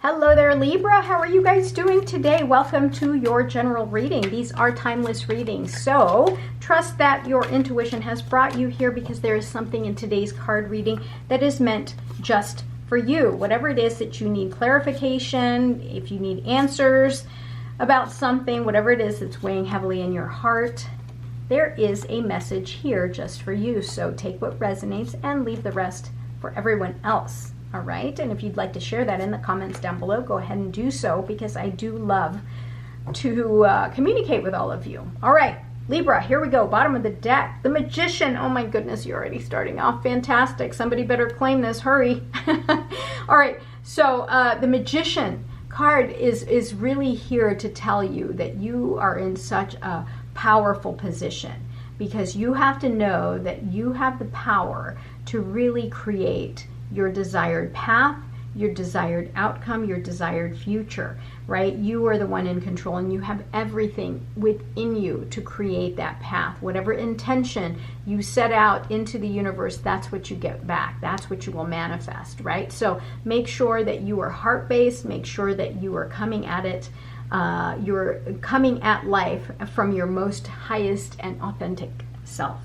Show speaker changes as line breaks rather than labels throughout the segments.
Hello there, Libra. How are you guys doing today? Welcome to your general reading. These are timeless readings. So trust that your intuition has brought you here because there is something in today's card reading that is meant just for you. Whatever it is that you need clarification, if you need answers about something, whatever it is that's weighing heavily in your heart, there is a message here just for you. So take what resonates and leave the rest for everyone else. All right, and if you'd like to share that in the comments down below, go ahead and do so because I do love to communicate with all of you. All right, Libra, here we go. Bottom of the deck, the Magician. Oh my goodness, you're already starting off fantastic. Somebody better claim this, hurry. All right, so the Magician card is really here to tell you that you are in such a powerful position because you have to know that you have the power to really create your desired path, your desired outcome, your desired future, right? You are the one in control and you have everything within you to create that path. Whatever intention you set out into the universe, that's what you get back. That's what you will manifest, right? So make sure that you are heart-based, make sure that you are coming at it, you're coming at life from your most highest and authentic self,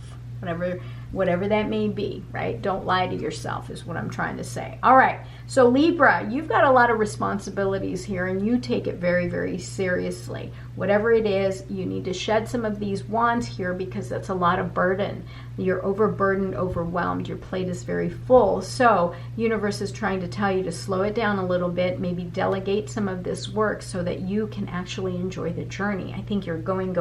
whatever that may be, right? Don't lie to yourself is what I'm trying to say. All right, so Libra, you've got a lot of responsibilities here and you take it very, very seriously. Whatever it is, you need to shed some of these wands here because that's a lot of burden. You're overburdened, overwhelmed. Your plate is very full. So universe is trying to tell you to slow it down a little bit, maybe delegate some of this work so that you can actually enjoy the journey. I think you're going,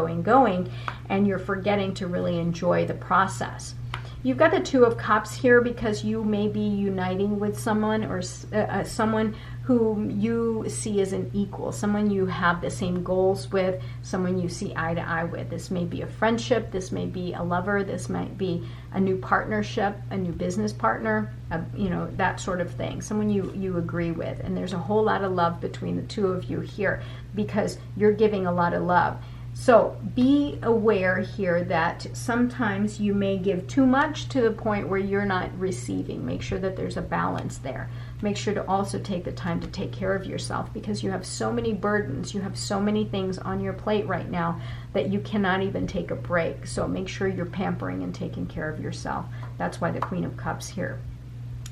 and you're forgetting to really enjoy the process. You've got the Two of Cups here because you may be uniting with someone or someone whom you see as an equal, someone you have the same goals with, someone you see eye to eye with. This may be a friendship, this may be a lover, this might be a new partnership, a new business partner, you know, that sort of thing, someone you agree with. And there's a whole lot of love between the two of you here because you're giving a lot of love. So be aware here that sometimes you may give too much to the point where you're not receiving. Make sure that there's a balance there. Make sure to also take the time to take care of yourself because you have so many burdens. You have so many things on your plate right now that you cannot even take a break. So make sure you're pampering and taking care of yourself. That's why the Queen of Cups here.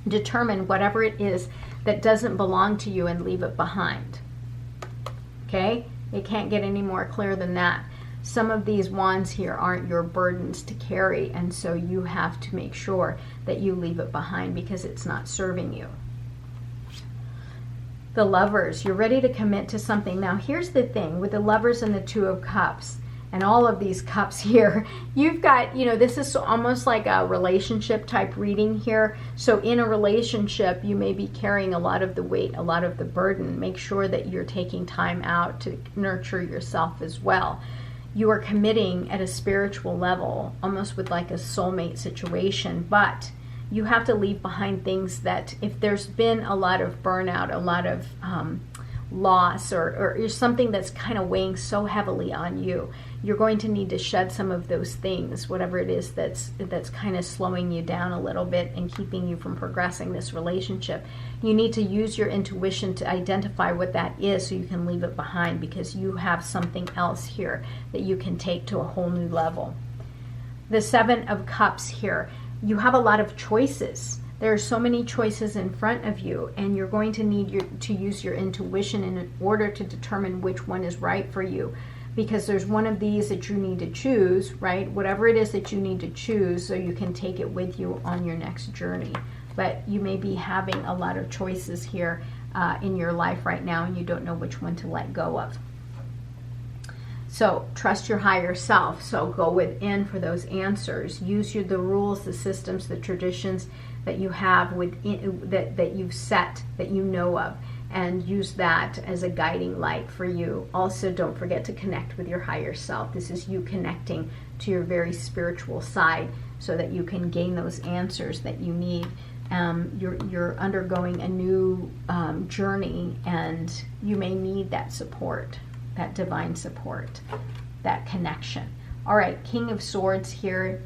Determine whatever it is that doesn't belong to you and leave it behind. Okay? It can't get any more clear than that. Some of these wands here aren't your burdens to carry, and so you have to make sure that you leave it behind because it's not serving you. The Lovers, you're ready to commit to something. Now, here's the thing with the Lovers and the Two of Cups and all of these cups here, you've got, you know, this is almost like a relationship type reading here. So in a relationship, you may be carrying a lot of the weight, a lot of the burden. Make sure that you're taking time out to nurture yourself as well. You are committing at a spiritual level, almost with like a soulmate situation, but you have to leave behind things that if there's been a lot of burnout, a lot of loss or something that's kind of weighing so heavily on you, you're going to need to shed some of those things, whatever it is that's kind of slowing you down a little bit and keeping you from progressing this relationship. You need to use your intuition to identify what that is so you can leave it behind because you have something else here that you can take to a whole new level. The Seven of Cups here, you have a lot of choices. There are so many choices in front of you and you're going to need to use your intuition in order to determine which one is right for you because there's one of these that you need to choose, right? Whatever it is that you need to choose so you can take it with you on your next journey. But you may be having a lot of choices here in your life right now and you don't know which one to let go of. So trust your higher self. So go within for those answers. Use the rules, the systems, the traditions that you have within, that you've set, that you know of, and use that as a guiding light for you. Also, don't forget to connect with your higher self. This is you connecting to your very spiritual side so that you can gain those answers that you need. You're undergoing a new journey and you may need that support, that divine support, that connection. All right, King of Swords here.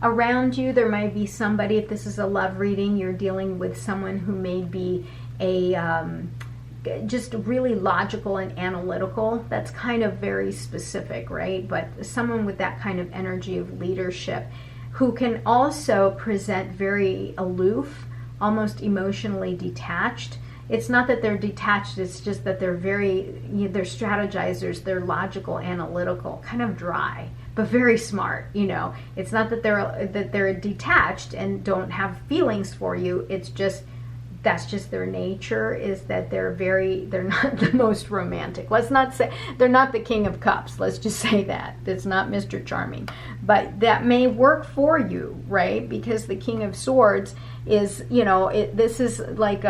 Around you, there might be somebody, if this is a love reading, you're dealing with someone who may be just really logical and analytical. That's kind of very specific, right? But someone with that kind of energy of leadership who can also present very aloof, almost emotionally detached. It's not that they're detached, it's just that they're they're strategizers, they're logical, analytical, kind of dry, but very smart, It's not that they're detached and don't have feelings for you. It's just, that's just their nature, is that they're not the most romantic. Let's not say they're not the King of Cups. Let's just say that. It's not Mr. Charming. But that may work for you, right? Because the King of Swords is, this is like,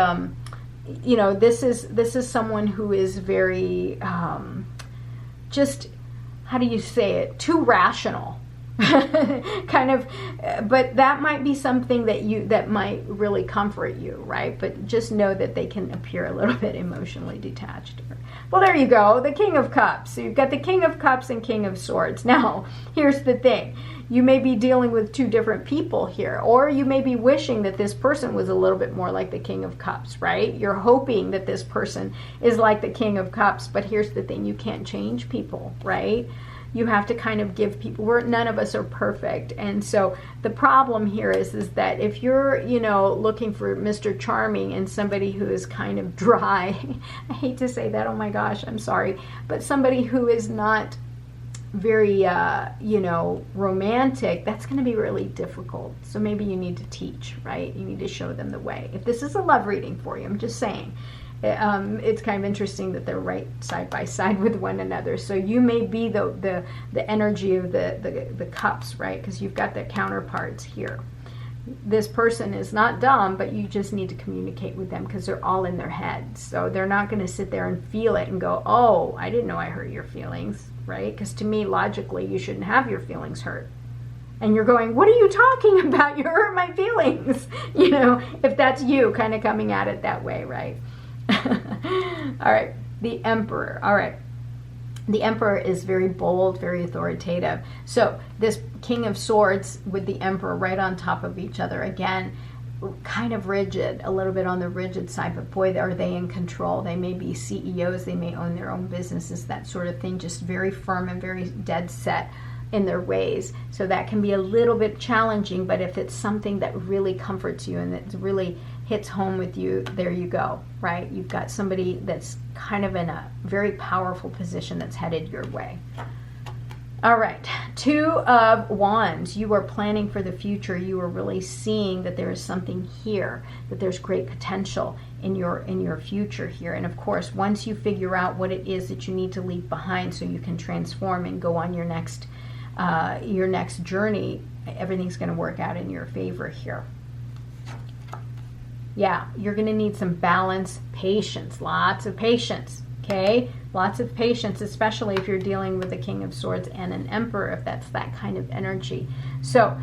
this is someone who is very, just, how do you say it? Too rational. Kind of, but that might be something that might really comfort you, right? But just know that they can appear a little bit emotionally detached. Well, there you go, the King of Cups. So you've got the King of Cups and King of Swords. Now, here's the thing. You may be dealing with two different people here, or you may be wishing that this person was a little bit more like the King of Cups, right? You're hoping that this person is like the King of Cups, but here's the thing, you can't change people, right? You have to kind of give people, none of us are perfect. And so the problem here is that if you're, looking for Mr. Charming and somebody who is kind of dry, I hate to say that, oh my gosh, I'm sorry, but somebody who is not very, romantic, that's going to be really difficult. So maybe you need to teach, right? You need to show them the way. If this is a love reading for you, I'm just saying. It's kind of interesting that they're right side by side with one another. So you may be the energy of the cups, right? Because you've got the counterparts here. This person is not dumb, but you just need to communicate with them because they're all in their heads. So they're not going to sit there and feel it and go, oh, I didn't know I hurt your feelings, right? Because to me, logically, you shouldn't have your feelings hurt. And you're going, what are you talking about? You hurt my feelings. If that's you kind of coming at it that way, right? All right, the Emperor. All right, the Emperor is very bold, very authoritative. So this King of Swords with the Emperor right on top of each other, again, kind of rigid, a little bit on the rigid side, but boy, are they in control. They may be CEOs, they may own their own businesses, that sort of thing, just very firm and very dead set in their ways. So that can be a little bit challenging, but if it's something that really comforts you and that really hits home with you, there you go, right? You've got somebody that's kind of in a very powerful position that's headed your way. All right, Two of Wands. You are planning for the future. You are really seeing that there is something here, that there's great potential in your future here. And of course, once you figure out what it is that you need to leave behind so you can transform and go on your next journey, everything's going to work out in your favor here. Yeah, you're going to need some balance, patience, lots of patience, okay? Lots of patience, especially if you're dealing with a King of Swords and an Emperor, if that's that kind of energy. So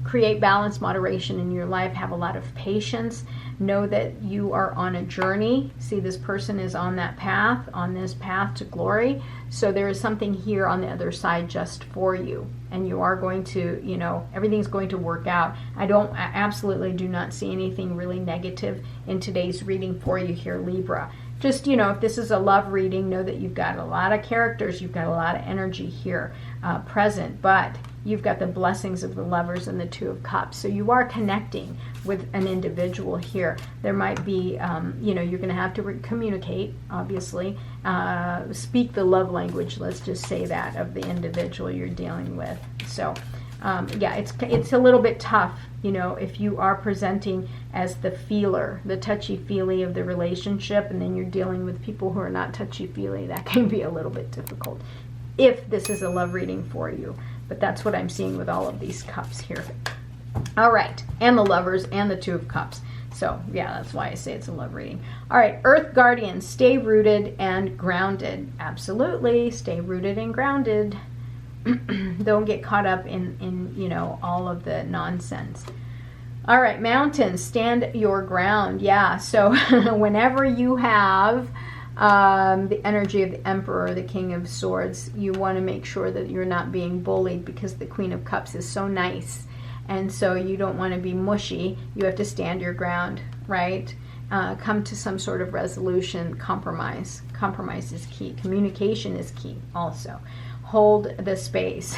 create balance, moderation in your life, have a lot of patience. Know that you are on a journey. See, this person is on that path, on this path to glory. So there is something here on the other side just for you. And you are going to, everything's going to work out. I absolutely do not see anything really negative in today's reading for you here, Libra. Just, if this is a love reading, know that you've got a lot of characters, you've got a lot of energy here present, but you've got the blessings of the Lovers and the Two of Cups. So you are connecting with an individual here. There might be, you're going to have to communicate, obviously. Speak the love language, let's just say that, of the individual you're dealing with. So, yeah, it's a little bit tough, if you are presenting as the feeler, the touchy-feely of the relationship, and then you're dealing with people who are not touchy-feely. That can be a little bit difficult if this is a love reading for you. But that's what I'm seeing with all of these cups here. All right, and the Lovers and the Two of Cups. So, yeah, that's why I say it's a love reading. All right, Earth Guardians, stay rooted and grounded. Absolutely, stay rooted and grounded. Don't get caught up in all of the nonsense. All right, Mountains, stand your ground. Yeah, so whenever you have the energy of the Emperor, the King of Swords, you want to make sure that you're not being bullied, because the Queen of Cups is so nice. And so you don't want to be mushy. You have to stand your ground, right? come to some sort of resolution. Compromise is key. Communication is key also. Hold the space.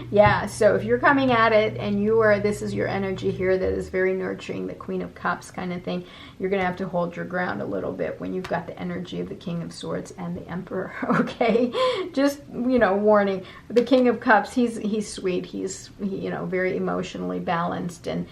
Yeah, so if you're coming at it and this is your energy here that is very nurturing, the Queen of Cups kind of thing, you're going to have to hold your ground a little bit when you've got the energy of the King of Swords and the Emperor, okay? Just, warning. The King of Cups, he's sweet. He's, very emotionally balanced and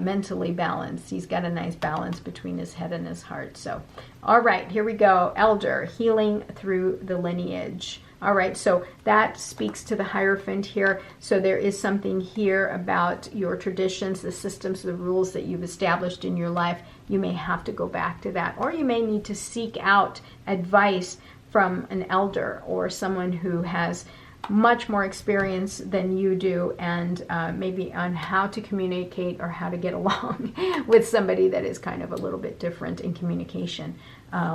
mentally balanced. He's got a nice balance between his head and his heart. So, all right, here we go. Elder, healing through the lineage. All right, so that speaks to the Hierophant here. So there is something here about your traditions, the systems, the rules that you've established in your life. You may have to go back to that, or you may need to seek out advice from an elder or someone who has much more experience than you do, and maybe on how to communicate or how to get along with somebody that is kind of a little bit different in communication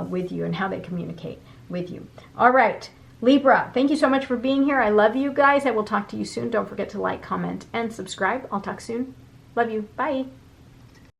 with you and how they communicate with you. All right. Libra, thank you so much for being here. I love you guys. I will talk to you soon. Don't forget to like, comment, and subscribe. I'll talk soon. Love you. Bye.